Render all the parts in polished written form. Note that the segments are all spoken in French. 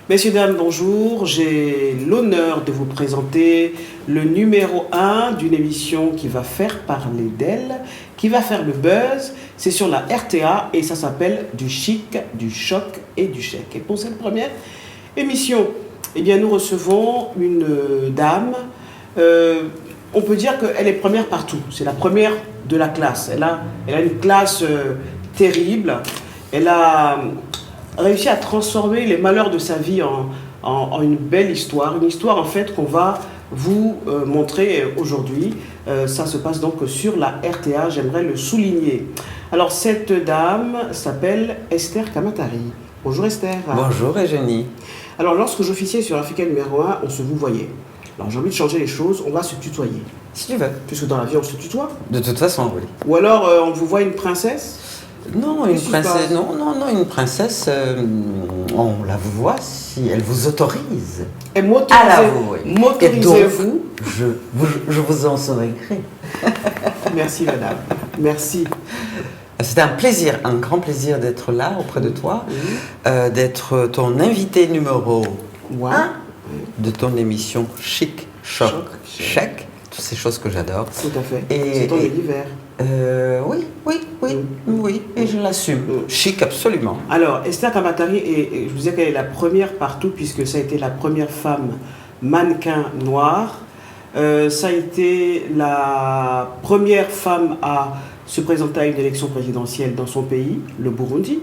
Messieurs, dames, bonjour. J'ai l'honneur de vous présenter le numéro 1 d'une émission qui va faire parler d'elle, qui va faire le buzz. C'est sur la RTA et ça s'appelle Du chic, du choc et du chèque. Et pour cette première émission, eh bien, nous recevons une dame. On peut dire qu'elle est première partout. C'est la première de la classe. Elle a une classe terrible. Elle a réussi à transformer les malheurs de sa vie en une belle histoire. Une histoire en fait qu'on va vous montrer aujourd'hui. Ça se passe donc sur la RTA, j'aimerais le souligner. Alors cette dame s'appelle Esther Kamatari. Bonjour Esther. Bonjour Eugénie. Alors lorsque j'officiais sur Africa numéro 1, on se vous voyait. Alors j'ai envie de changer les choses, on va se tutoyer. Si tu veux. Puisque dans la vie on se tutoie. De toute façon, oui. Ou alors on vous voit une princesse. Non, une princesse, non, une princesse, on la voit si elle vous autorise. Et m'autorisez-vous? Je vous en serai gré. Merci madame, merci. C'est un plaisir, un grand plaisir d'être là auprès de toi, d'être ton invité numéro 1 de ton émission Chic, Choc, Chèque. Toutes ces choses que j'adore. Tout à fait. C'est ton univers. Oui, et je l'assume. Chic, absolument. Alors, Esther Kamatari, et je vous disais qu'elle est la première partout, puisque ça a été la première femme mannequin noire. Ça a été la première femme à se présenter à une élection présidentielle dans son pays, le Burundi.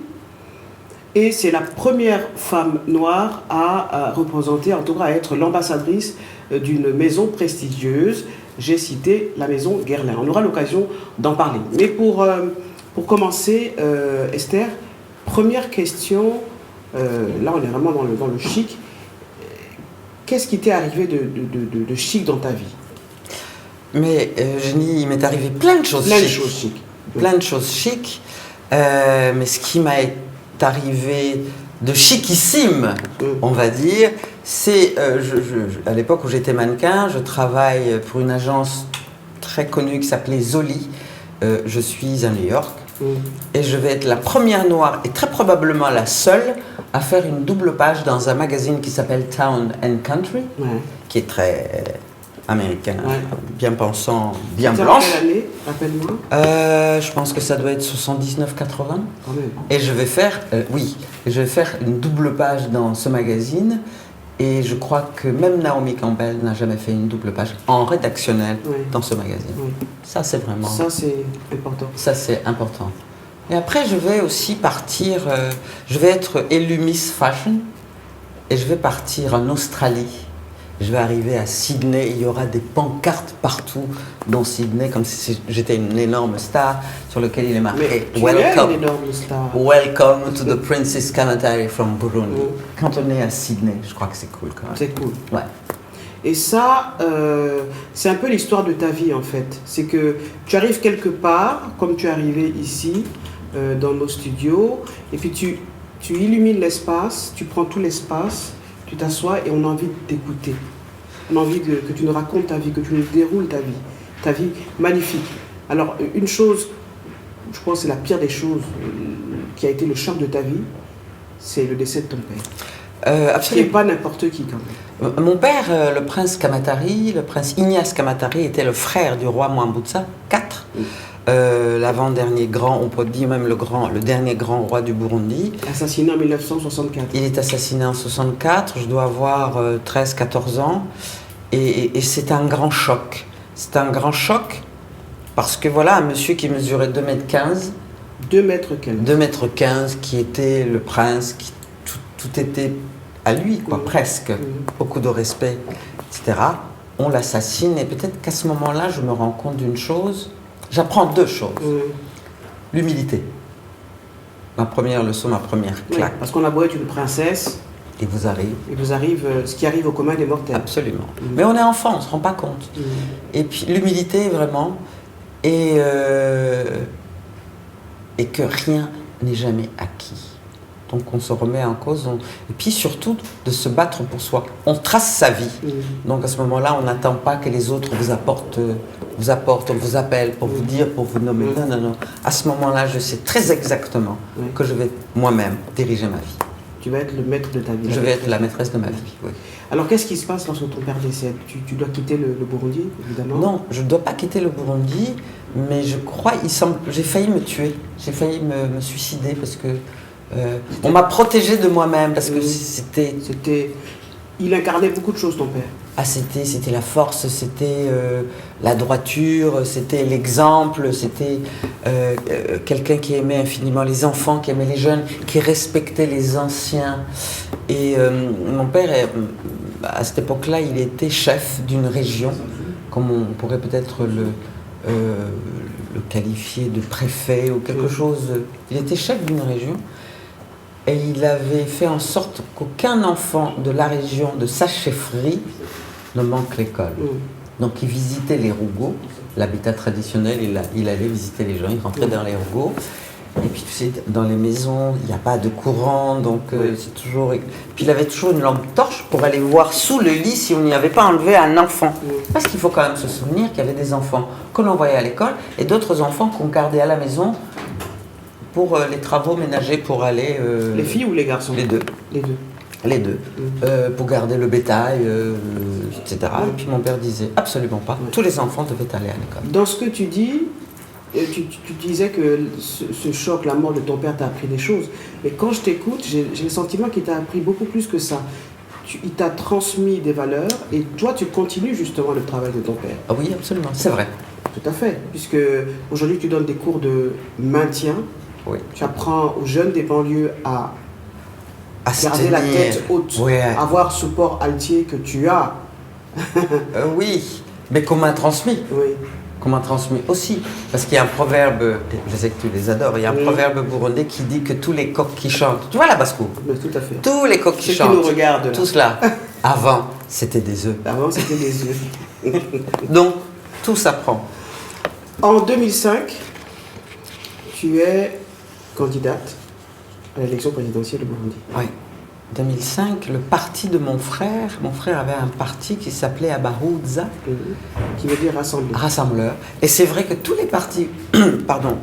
Et c'est la première femme noire à représenter, en tout cas à être l'ambassadrice d'une maison prestigieuse. J'ai cité la maison Guerlain. On aura l'occasion d'en parler. Mais pour commencer, Esther, première question, là on est vraiment dans le chic. Qu'est-ce qui t'est arrivé de chic dans ta vie? Mais Eugénie, il m'est arrivé plein de choses chic. Plein de choses chic. Mais ce qui m'est arrivé de chicissime, on va dire, c'est à l'époque où j'étais mannequin, je travaille pour une agence très connue qui s'appelait Zoli. Je suis à New York et je vais être la première noire et très probablement la seule à faire une double page dans un magazine qui s'appelle Town and Country, qui est très américain, bien pensant, bien blanche. Quelle année, rappelle-moi? Je pense que ça doit être 79-80. Et je vais faire, une double page dans ce magazine. Et je crois que même Naomi Campbell n'a jamais fait une double page en rédactionnel dans ce magazine. Ça, c'est vraiment... Ça, c'est important. Ça, c'est important. Et après, je vais aussi partir... je vais être élue Miss Fashion. Et je vais partir en Australie. Je vais arriver à Sydney, il y aura des pancartes partout dans Sydney, comme si j'étais une énorme star, sur lequel il est marqué Welcome to the Princess Kamatari from Burundi. Quand on est à Sydney, je crois que c'est cool quand même. C'est cool. Ouais. Et ça, c'est un peu l'histoire de ta vie en fait. C'est que tu arrives quelque part, comme tu es arrivé ici, dans nos studios, et puis tu illumines l'espace, tu prends tout l'espace, tu t'assois et on a envie de t'écouter. On a envie que tu nous racontes ta vie, que tu nous déroules ta vie magnifique. Alors, une chose, je pense que c'est la pire des choses qui a été le choc de ta vie, c'est le décès de ton père. Absolument. Et pas n'importe qui quand même. Mon père, le prince Kamatari, le prince Ignace Kamatari, était le frère du roi Mwambutsa IV. L'avant-dernier grand, on peut dire même le dernier grand roi du Burundi. Assassiné en 1964. Il est assassiné en 1964, je dois avoir 13-14 ans. Et c'est un grand choc. C'est un grand choc parce que voilà, un monsieur qui mesurait 2,15 m. 2,15 m, qui était le prince, qui tout était à lui, quoi, presque. Beaucoup de respect, etc. On l'assassine et peut-être qu'à ce moment-là, je me rends compte d'une chose. J'apprends deux choses. L'humilité. Ma première leçon, ma première claque. Parce qu'on a beau être une princesse. Il vous arrive ce qui arrive au commun des mortels. Absolument. Mais on est enfant, on ne se rend pas compte. Et puis l'humilité, vraiment. Et que rien n'est jamais acquis. Donc on se remet en cause. Et puis surtout de se battre pour soi. On trace sa vie. Donc à ce moment-là, on n'attend pas que les autres vous apportent, on vous appelle pour vous dire, pour vous nommer. Non, non, non. À ce moment-là, je sais très exactement que je vais moi-même diriger ma vie. Tu vas être le maître de ta vie. Je vais être la maîtresse de ma vie, oui. Alors qu'est-ce qui se passe lorsque ton père décède? Tu dois quitter le Burundi, évidemment? Non, je ne dois pas quitter le Burundi, mais je crois, j'ai failli me tuer. J'ai failli me suicider parce que on m'a protégé de moi-même, parce que il incarnait beaucoup de choses, ton père. Ah, c'était la force, c'était la droiture, c'était l'exemple, c'était quelqu'un qui aimait infiniment les enfants, qui aimait les jeunes, qui respectait les anciens. Et mon père, à cette époque-là, il était chef d'une région, comme on pourrait peut-être le qualifier de préfet ou quelque chose. Il était chef d'une région. Et il avait fait en sorte qu'aucun enfant de la région, de sa chefferie, ne manque l'école. Donc il visitait les rougots, l'habitat traditionnel, il allait visiter les gens, il rentrait dans les rougots. Et puis tu sais, dans les maisons, il n'y a pas de courant, donc c'est toujours... Puis il avait toujours une lampe torche pour aller voir sous le lit si on n'y avait pas enlevé un enfant. Parce qu'il faut quand même se souvenir qu'il y avait des enfants que l'on voyait à l'école et d'autres enfants qu'on gardait à la maison pour les travaux ménagers, pour aller... les filles ou les garçons? Les deux. Les deux. Les deux. Pour garder le bétail, etc. Et puis mon père disait absolument pas. Tous les enfants devaient aller à l'école. Dans ce que tu dis, tu disais que ce choc, la mort de ton père t'a appris des choses. Mais quand je t'écoute, j'ai le sentiment qu'il t'a appris beaucoup plus que ça. Il t'a transmis des valeurs et toi, tu continues justement le travail de ton père. Ah oui, absolument. C'est vrai. Tout à fait. Puisque aujourd'hui, tu donnes des cours de maintien. Oui. Tu apprends aux jeunes des banlieues à garder la tête haute, avoir ce port altier que tu as. Oui, mais qu'on m'a transmis. Oui. Qu'on m'a transmis aussi. Parce qu'il y a un proverbe, je sais que tu les adores, il y a un proverbe burundais qui dit que tous les coqs qui chantent, tu vois la basse-cour? Tout à fait. Tous les coqs qui chantent, qui nous regardent, tout cela, avant, c'était des œufs. Avant, c'était des œufs. Donc, tout s'apprend. En 2005, tu es candidate à l'élection présidentielle au Burundi. Oui. 2005, le parti de mon frère avait un parti qui s'appelait Abahuza. Qui veut dire rassembleur. Rassembleur. Et c'est vrai que tous les partis,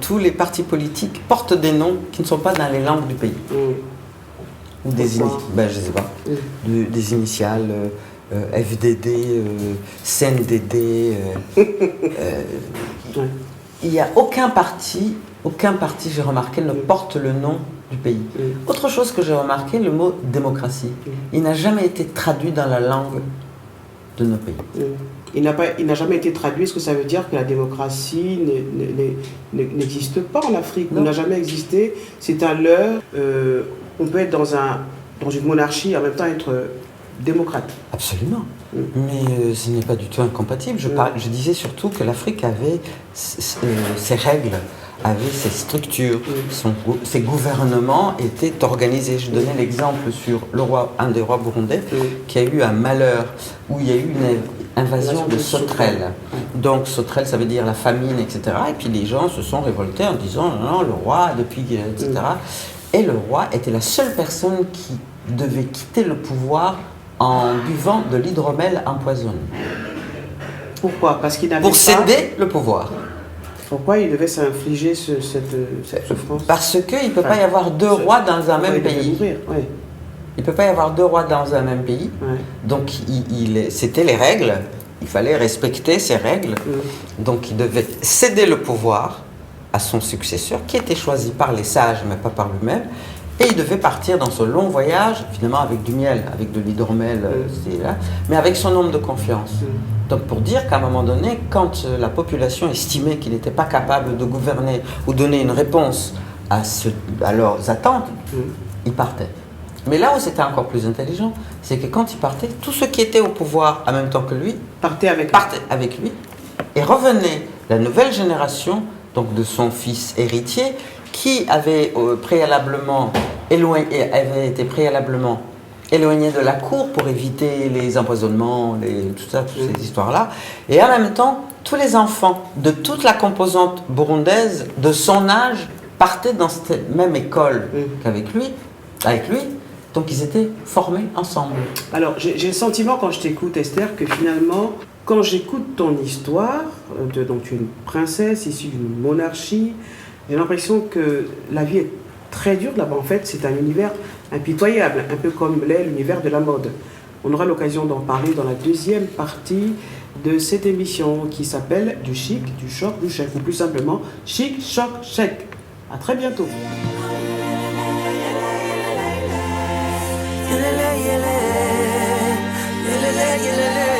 tous les partis politiques portent des noms qui ne sont pas dans les langues du pays. Ou des je sais pas. Des initiales, FDD, CNDD. Il n'y a aucun parti, j'ai remarqué, ne porte le nom du pays. Autre chose que j'ai remarqué, le mot démocratie. Il n'a jamais été traduit dans la langue de nos pays. Il n'a jamais été traduit. Est-ce que ça veut dire que la démocratie n'existe pas en Afrique? Il n'a jamais existé. C'est un leurre. On peut être dans une monarchie et en même temps être démocrate. Absolument. Mais ce n'est pas du tout incompatible. Je disais surtout que l'Afrique avait ses règles, avait ses structures, ses gouvernements étaient organisés. Je donnais l'exemple sur un des rois burundais qui a eu un malheur, où il y a eu une invasion de sauterelles. Donc sauterelles, ça veut dire la famine, etc. Et puis les gens se sont révoltés en disant non, le roi, depuis, etc. Et le roi était la seule personne qui devait quitter le pouvoir en buvant de l'hydromel empoisonné. Pourquoi? Parce qu'il n'avait Pour céder le pouvoir. Pourquoi il devait s'infliger cette souffrance? Parce qu'il ne peut pas y avoir deux rois dans un même pays. Il ne peut pas y avoir deux rois dans un même pays. Donc c'était les règles. Il fallait respecter ces règles. Donc il devait céder le pouvoir à son successeur, qui était choisi par les sages, mais pas par lui-même. Et il devait partir dans ce long voyage, finalement avec du miel, avec de l'hydromel, mais avec son homme de confiance. Donc pour dire qu'à un moment donné, quand la population estimait qu'il n'était pas capable de gouverner ou donner une réponse à leurs attentes, il partait. Mais là où c'était encore plus intelligent, c'est que quand il partait, tous ceux qui étaient au pouvoir en même temps que lui partaient avec lui et revenait la nouvelle génération, donc de son fils héritier, qui avait été préalablement éloigné de la cour pour éviter les empoisonnements, toutes ces histoires-là. Et en même temps, tous les enfants de toute la composante burundaise de son âge partaient dans cette même école qu'avec lui. avec lui. Donc ils étaient formés ensemble. Alors j'ai le sentiment quand je t'écoute Esther que finalement quand j'écoute ton histoire, donc tu es une princesse issue d'une monarchie, j'ai l'impression que la vie est très dure là-bas. En fait c'est un univers impitoyable, un peu comme l'est l'univers de la mode. On aura l'occasion d'en parler dans la deuxième partie de cette émission qui s'appelle Du chic, du choc, du chèque, ou plus simplement Chic, choc, chèque. À très bientôt. Yeah,